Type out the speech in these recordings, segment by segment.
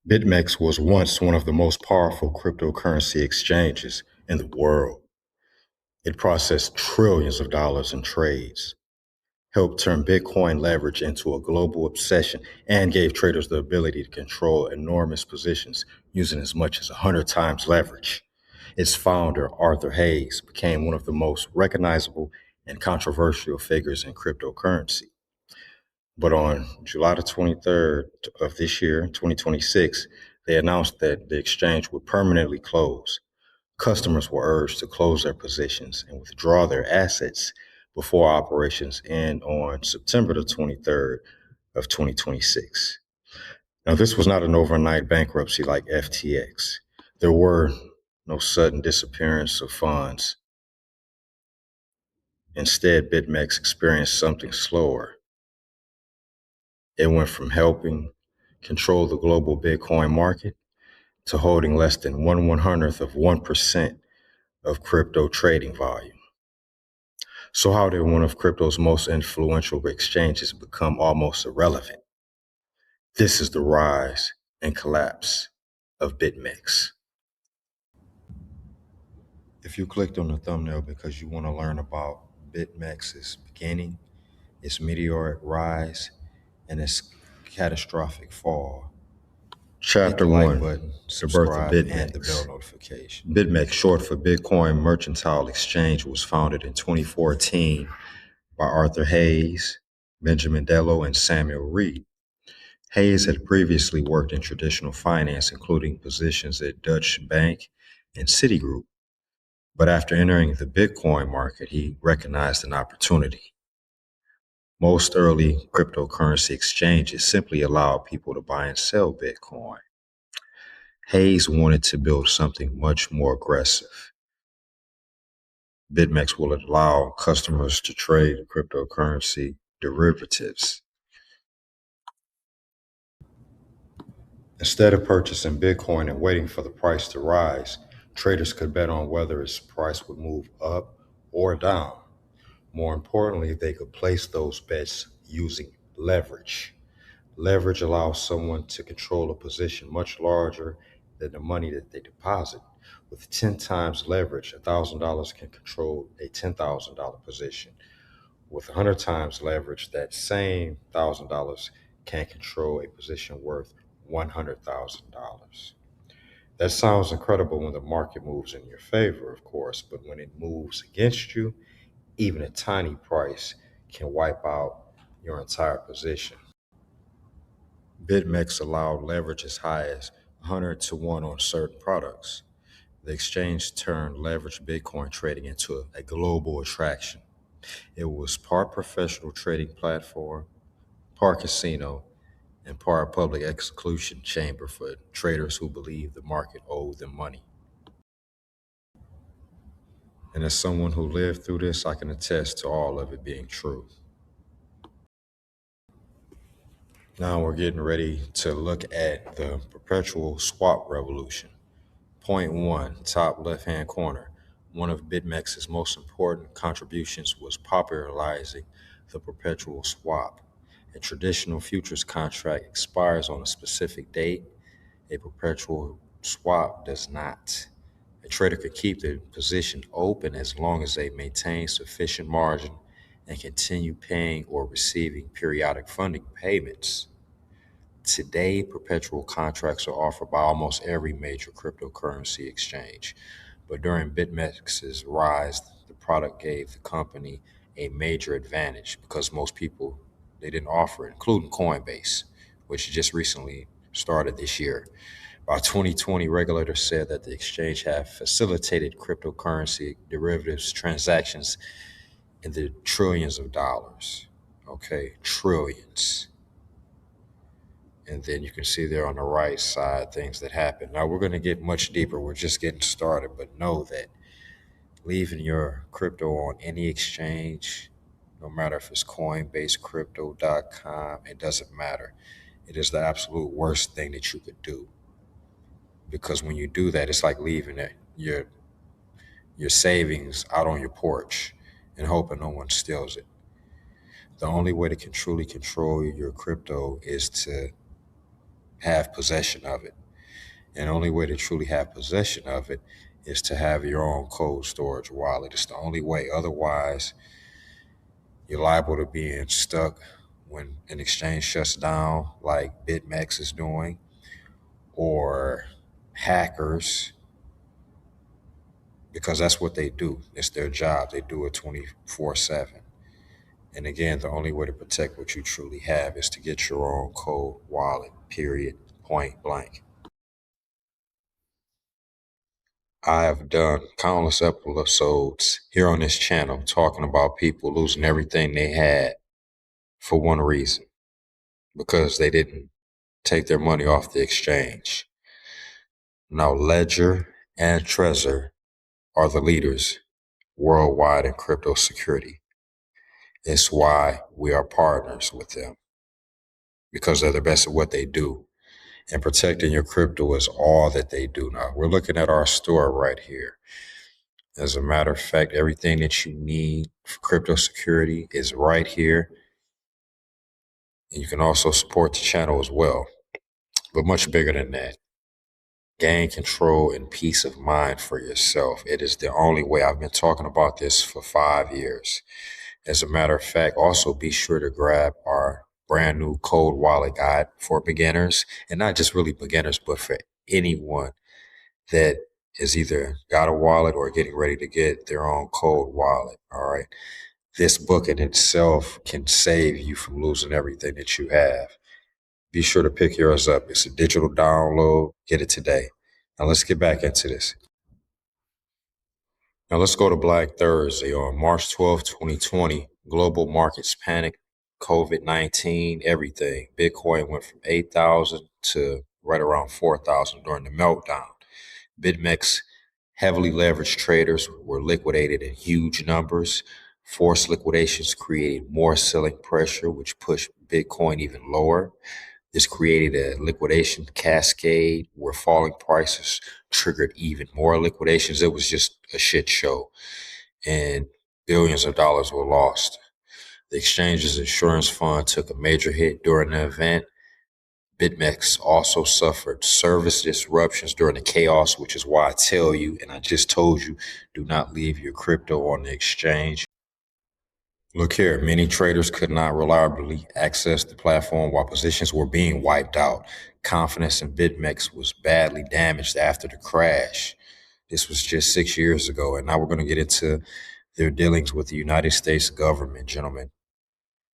BitMEX was once one of the most powerful cryptocurrency exchanges in the world. It processed trillions of dollars in trades, helped turn Bitcoin leverage into a global obsession, and gave traders the ability to control enormous positions using as much as 100 times leverage. Its founder, Arthur Hayes, became one of the most recognizable and controversial figures in cryptocurrency. But on July the 23rd of this year, 2026, they announced that the exchange would permanently close. Customers were urged to close their positions and withdraw their assets before operations end on September the 23rd of 2026. Now, this was not an overnight bankruptcy like FTX. There were no sudden disappearance of funds. Instead, BitMEX experienced something slower. It went from helping control the global Bitcoin market to holding less than 1/100th of 1% of crypto trading volume. So how did one of crypto's most influential exchanges become almost irrelevant? This is the rise and collapse of BitMEX. If you clicked on the thumbnail because you want to learn about BitMEX's beginning, its meteoric rise, and its catastrophic fall, Chapter hit the like 1, button, the birth of subscribe, and the bell BitMEX. Notification. BitMEX, short for Bitcoin Mercantile Exchange, was founded in 2014 by Arthur Hayes, Benjamin Dello, and Samuel Reed. Hayes had previously worked in traditional finance, including positions at Deutsche Bank and Citigroup. But after entering the Bitcoin market, he recognized an opportunity. Most early cryptocurrency exchanges simply allowed people to buy and sell Bitcoin. Hayes wanted to build something much more aggressive. BitMEX will allow customers to trade cryptocurrency derivatives. Instead of purchasing Bitcoin and waiting for the price to rise, traders could bet on whether its price would move up or down. More importantly, they could place those bets using leverage. Leverage allows someone to control a position much larger than the money that they deposit. With 10 times leverage, $1,000 can control a $10,000 position. With 100 times leverage, that same $1,000 can control a position worth $100,000. That sounds incredible when the market moves in your favor, of course, but when it moves against you, even a tiny price can wipe out your entire position. BitMEX allowed leverage as high as 100 to 1 on certain products. The exchange turned leveraged Bitcoin trading into a global attraction. It was part professional trading platform, part casino, and part public execution chamber for traders who believed the market owed them money. And as someone who lived through this, I can attest to all of it being true. Now we're getting ready to look at the perpetual swap revolution. Point one, top left-hand corner. One of BitMEX's most important contributions was popularizing the perpetual swap. A traditional futures contract expires on a specific date. A perpetual swap does not. A trader could keep the position open as long as they maintain sufficient margin and continue paying or receiving periodic funding payments. Today, perpetual contracts are offered by almost every major cryptocurrency exchange. But during BitMEX's rise, the product gave the company a major advantage because most people they didn't offer it, including Coinbase, which just recently started this year. By 2020, regulators said that the exchange had facilitated cryptocurrency derivatives transactions in the trillions of dollars. Okay, trillions. And then you can see there on the right side things that happen. Now we're going to get much deeper. We're just getting started, but know that leaving your crypto on any exchange, no matter if it's Coinbase, crypto.com, it doesn't matter. It is the absolute worst thing that you could do. Because when you do that, it's like leaving your savings out on your porch and hoping no one steals it. The only way to truly control your crypto is to have possession of it. And the only way to truly have possession of it is to have your own cold storage wallet. It's the only way. Otherwise, you're liable to being stuck when an exchange shuts down, like BitMEX is doing, or hackers, because that's what they do. It's their job. They do it 24/7. And again, the only way to protect what you truly have is to get your own cold wallet, period, point blank. I have done countless episodes here on this channel talking about people losing everything they had for one reason, because they didn't take their money off the exchange. Now, Ledger and Trezor are the leaders worldwide in crypto security. It's why we are partners with them, because they're the best at what they do. And protecting your crypto is all that they do now. We're looking at our store right here. As a matter of fact, everything that you need for crypto security is right here. And you can also support the channel as well. But much bigger than that, gain control and peace of mind for yourself. It is the only way. I've been talking about this for 5 years. As a matter of fact, also be sure to grab our brand new cold wallet guide for beginners, and not just really beginners, but for anyone that is either got a wallet or getting ready to get their own cold wallet. All right. This book in itself can save you from losing everything that you have. Be sure to pick yours up. It's a digital download. Get it today. Now let's get back into this. Now let's go to Black Thursday on March 12th, 2020. Global markets panicked. COVID-19, everything. Bitcoin went from 8,000 to right around 4,000 during the meltdown. BitMEX heavily leveraged traders were liquidated in huge numbers. Forced liquidations created more selling pressure, which pushed Bitcoin even lower. This created a liquidation cascade where falling prices triggered even more liquidations. It was just a shit show, and billions of dollars were lost. The exchange's insurance fund took a major hit during the event. BitMEX also suffered service disruptions during the chaos, which is why I tell you, and I just told you, do not leave your crypto on the exchange. Look here, many traders could not reliably access the platform while positions were being wiped out. Confidence in BitMEX was badly damaged after the crash. This was just 6 years ago, and now we're going to get into their dealings with the United States government, gentlemen.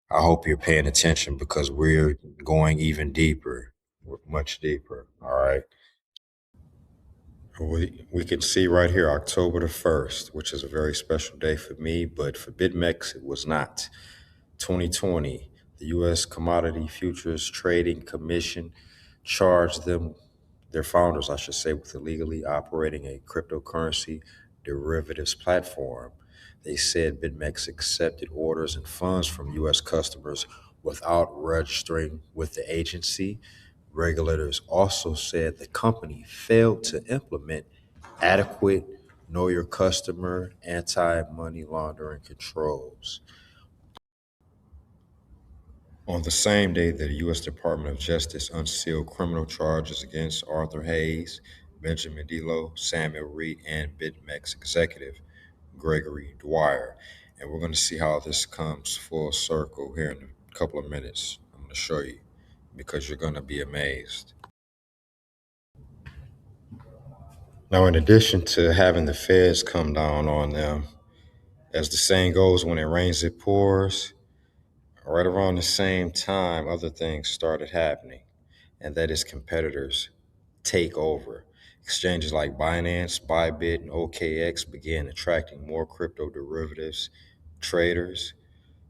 I hope you're paying attention because we're going even deeper, much deeper. All right. We can see right here October the 1st, which is a very special day for me, but for BitMEX, it was not. 2020, the U.S. Commodity Futures Trading Commission charged their founders, I should say, with illegally operating a cryptocurrency derivatives platform. They said BitMEX accepted orders and funds from U.S. customers without registering with the agency. Regulators also said the company failed to implement adequate know your customer anti-money laundering controls. On the same day that the U.S. Department of Justice unsealed criminal charges against Arthur Hayes, Benjamin Delo, Samuel Reed, and BitMEX executive Gregory Dwyer. And we're going to see how this comes full circle here in a couple of minutes. I'm going to show you because you're going to be amazed. Now, in addition to having the feds come down on them, as the saying goes, when it rains, it pours. Right around the same time, other things started happening, and that is competitors take over. Exchanges like Binance, Bybit, and OKX began attracting more crypto derivatives traders.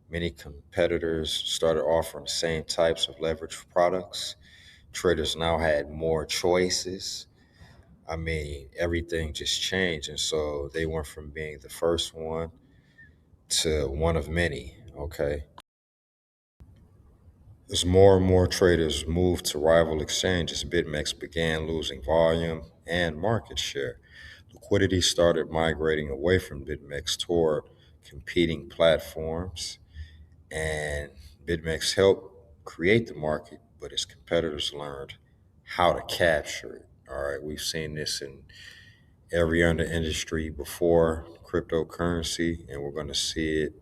Many competitors started offering the same types of leverage products. Traders now had more choices. I mean, everything just changed. And so they went from being the first one to one of many. Okay. As more and more traders moved to rival exchanges, BitMEX began losing volume and market share. Liquidity started migrating away from BitMEX toward competing platforms, and BitMEX helped create the market, but its competitors learned how to capture it. All right, we've seen this in every other industry before cryptocurrency, and we're going to see it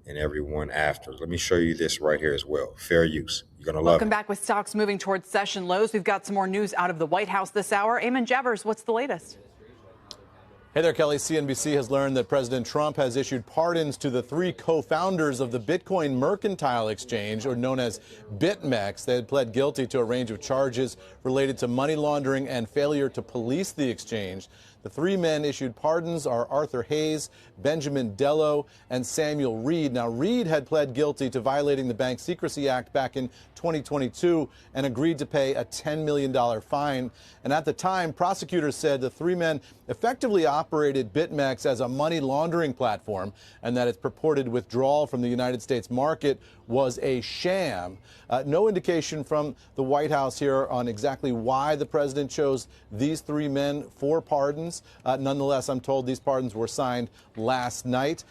in every one after. Let me show you this right here as well. Fair use. You're going to love Welcome it. back with stocks moving towards session lows. We've got some more news out of the White House this hour. Eamon Javers, what's the latest? Hey there, Kelly. CNBC has learned that President Trump has issued pardons to the three co-founders of the Bitcoin Mercantile Exchange, or known as BitMEX. They had pled guilty to a range of charges related to money laundering and failure to police the exchange. The three men issued pardons are Arthur Hayes, Benjamin Dello, and Samuel Reed. Now, Reed had pled guilty to violating the Bank Secrecy Act back in 2022 and agreed to pay a $10 million fine. And at the time, prosecutors said the three men effectively operated BitMEX as a money laundering platform and that its purported withdrawal from the United States market was a sham. No indication from the White House here on exactly why the president chose these three men for pardons. Nonetheless, I'm told these pardons were signed last night.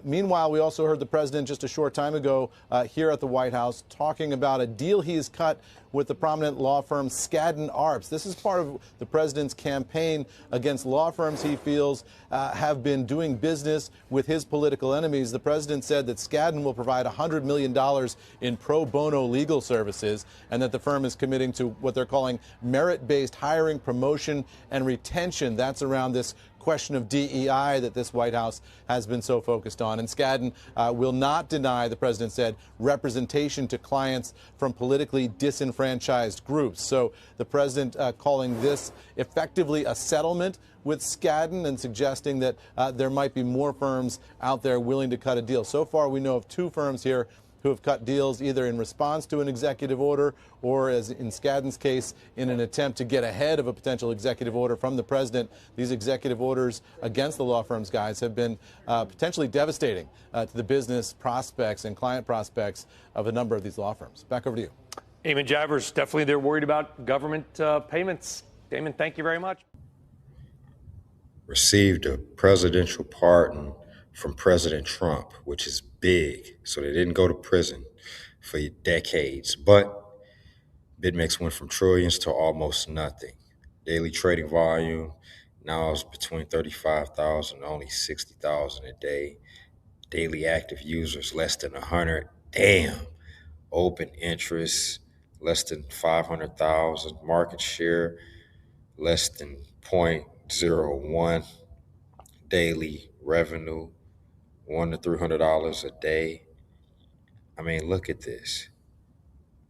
Meanwhile, we also heard the president just a short time ago here at the White House talking about a deal he's cut with the prominent law firm Skadden Arps. This is part of the president's campaign against law firms he feels have been doing business with his political enemies. The president said that Skadden will provide $100 million in pro bono legal services and that the firm is committing to what they're calling merit-based hiring, promotion, and retention. That's around this question of DEI that this White House has been so focused on. And Skadden will not deny, the president said, representation to clients from politically disenfranchised groups. So the president calling this effectively a settlement with Skadden and suggesting that there might be more firms out there willing to cut a deal. So far, we know of two firms here who have cut deals either in response to an executive order or, as in Skadden's case, in an attempt to get ahead of a potential executive order from the president. These executive orders against the law firms, guys, have been potentially devastating to the business prospects and client prospects of a number of these law firms. Back over to you. Eamon Javers, definitely they're worried about government payments. Damon, thank you very much. Received a presidential pardon from President Trump, which is big. So they didn't go to prison for decades. But BitMEX went from trillions to almost nothing. Daily trading volume now is between 35,000 and only 60,000 a day. Daily active users less than 100. Damn. Open interest less than 500,000. Market share less than 0.01. Daily revenue $100 to $300 a day. I mean, look at this.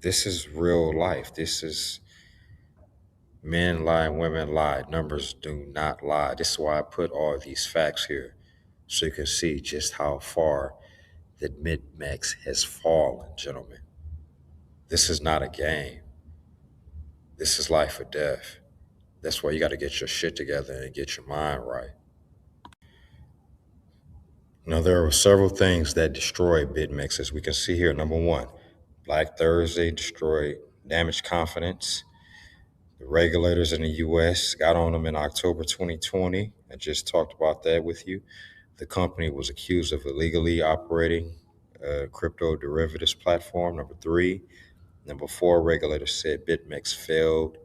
This is real life. This is men lie, women lie. Numbers do not lie. This is why I put all these facts here so you can see just how far that BitMEX has fallen, gentlemen. This is not a game. This is life or death. That's why you got to get your shit together and get your mind right. Now, there are several things that destroy BitMEX, as we can see here. Number one, Black Thursday destroyed, damaged confidence. The regulators in the U.S. got on them in October 2020. I just talked about that with you. The company was accused of illegally operating a crypto derivatives platform. Number three. Number four, regulators said BitMEX failed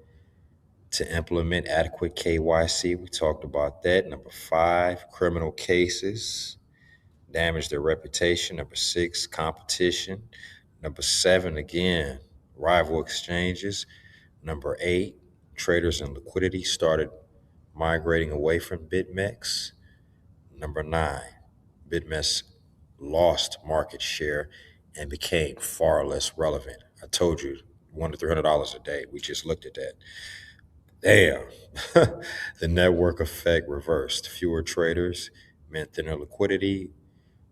to implement adequate KYC. We talked about that. Number five, criminal cases damaged their reputation. Number six, competition. Number seven, again, rival exchanges. Number eight, traders and liquidity started migrating away from BitMEX. Number nine, BitMEX lost market share and became far less relevant. I told you, $100 to $300 a day. We just looked at that. Damn. The network effect reversed. Fewer traders meant thinner liquidity,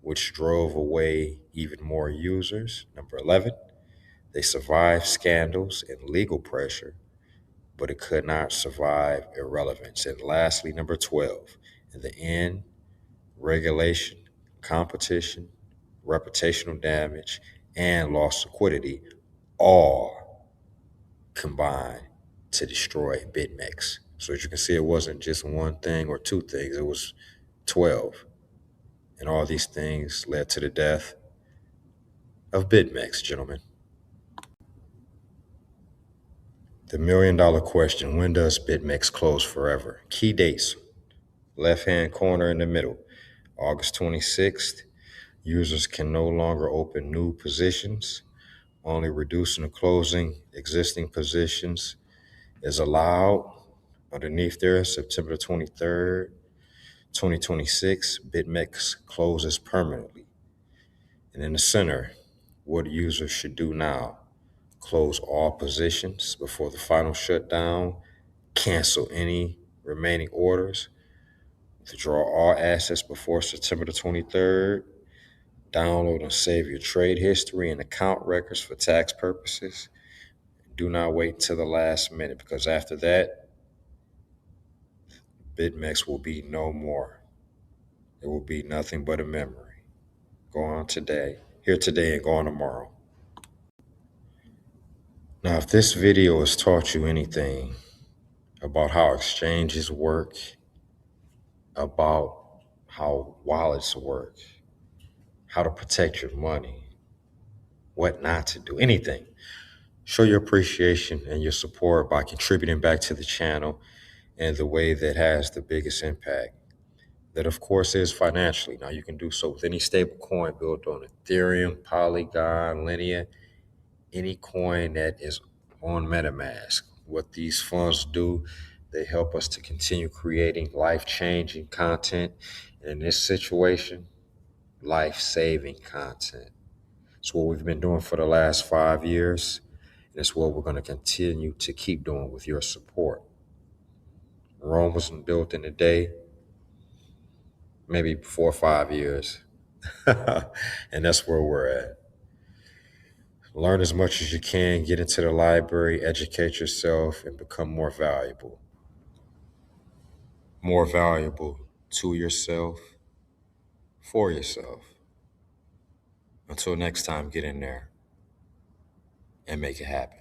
which drove away even more users. Number 11, they survived scandals and legal pressure, but it could not survive irrelevance. And lastly, number 12, in the end, regulation, competition, reputational damage, and lost liquidity all combined to destroy BitMEX. So as you can see, it wasn't just one thing or two things, it was 12. And all these things led to the death of BitMEX, gentlemen. The $1,000,000 question, when does BitMEX close forever? Key dates, left-hand corner in the middle, August 26th. Users can no longer open new positions. Only reducing or closing existing positions is allowed. Underneath there, September 23rd, 2026, BitMEX closes permanently. And in the center, what users should do now: close all positions before the final shutdown, cancel any remaining orders, withdraw all assets before September the 23rd, download and save your trade history and account records for tax purposes. Do not wait until the last minute, because after that, BitMEX will be no more. It will be nothing but a memory. Go on today, here today and gone tomorrow. Now, if this video has taught you anything about how exchanges work, about how wallets work, how to protect your money, what not to do, anything, show your appreciation and your support by contributing back to the channel in the way that has the biggest impact. That, of course, is financially. Now, you can do so with any stable coin built on Ethereum, Polygon, Linea, any coin that is on MetaMask. What these funds do, they help us to continue creating life-changing content. And in this situation, life-saving content. It's what we've been doing for the last 5 years. And it's what we're going to continue to keep doing with your support. Rome wasn't built in a day, maybe 4 or 5 years. And that's where we're at. Learn as much as you can, get into the library, educate yourself, and become more valuable. More valuable to yourself, for yourself. Until next time, get in there and make it happen.